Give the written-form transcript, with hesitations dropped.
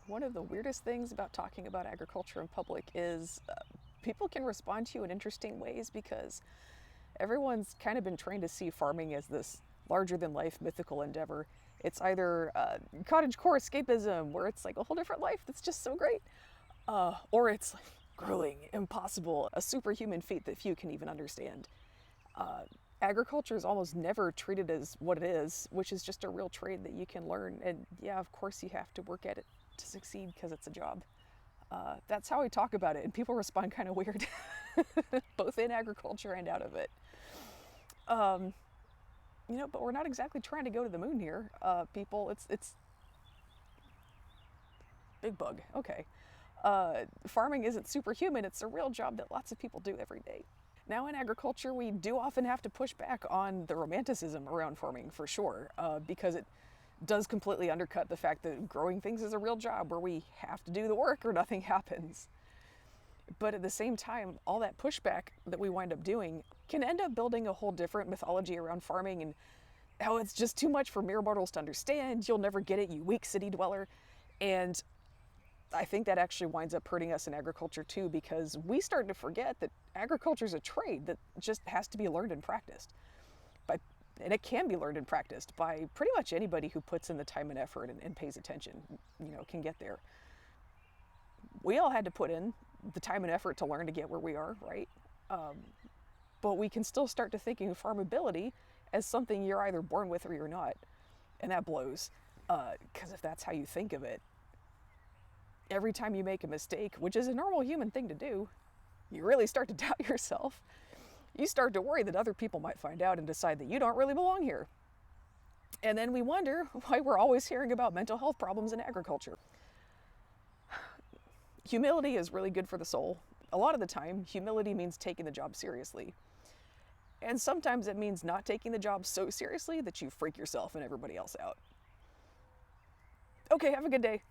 One of the weirdest things about talking about agriculture in public is people can respond to you in interesting ways because everyone's kind of been trained to see farming as this larger than life mythical endeavor. It's either cottagecore escapism, where it's like a whole different life that's just so great, or it's like grueling, impossible, a superhuman feat that few can even understand. Agriculture is almost never treated as what it is, which is just a real trade that you can learn. And yeah, of course, you have to work at it to succeed because it's a job. That's how we talk about it, and people respond kind of weird, both in agriculture and out of it. But we're not exactly trying to go to the moon here, people. It's big bug. Okay, farming isn't superhuman. It's a real job that lots of people do every day. Now, in agriculture, we do often have to push back on the romanticism around farming for sure, because it does completely undercut the fact that growing things is a real job where we have to do the work or nothing happens. But at the same time, all that pushback that we wind up doing can end up building a whole different mythology around farming and how it's just too much for mere mortals to understand. You'll never get it, you weak city dweller. And I think that actually winds up hurting us in agriculture too, because we start to forget that agriculture is a trade that just has to be learned and practiced. And it can be learned and practiced by pretty much anybody who puts in the time and effort and pays attention, can get there. We all had to put in the time and effort to learn to get where we are, right? But we can still start to thinking of farmability as something you're either born with or you're not. And that blows, because if that's how you think of it, every time you make a mistake, which is a normal human thing to do, you really start to doubt yourself. You start to worry that other people might find out and decide that you don't really belong here. And then we wonder why we're always hearing about mental health problems in agriculture. Humility is really good for the soul. A lot of the time, humility means taking the job seriously. And sometimes it means not taking the job so seriously that you freak yourself and everybody else out. Okay, have a good day.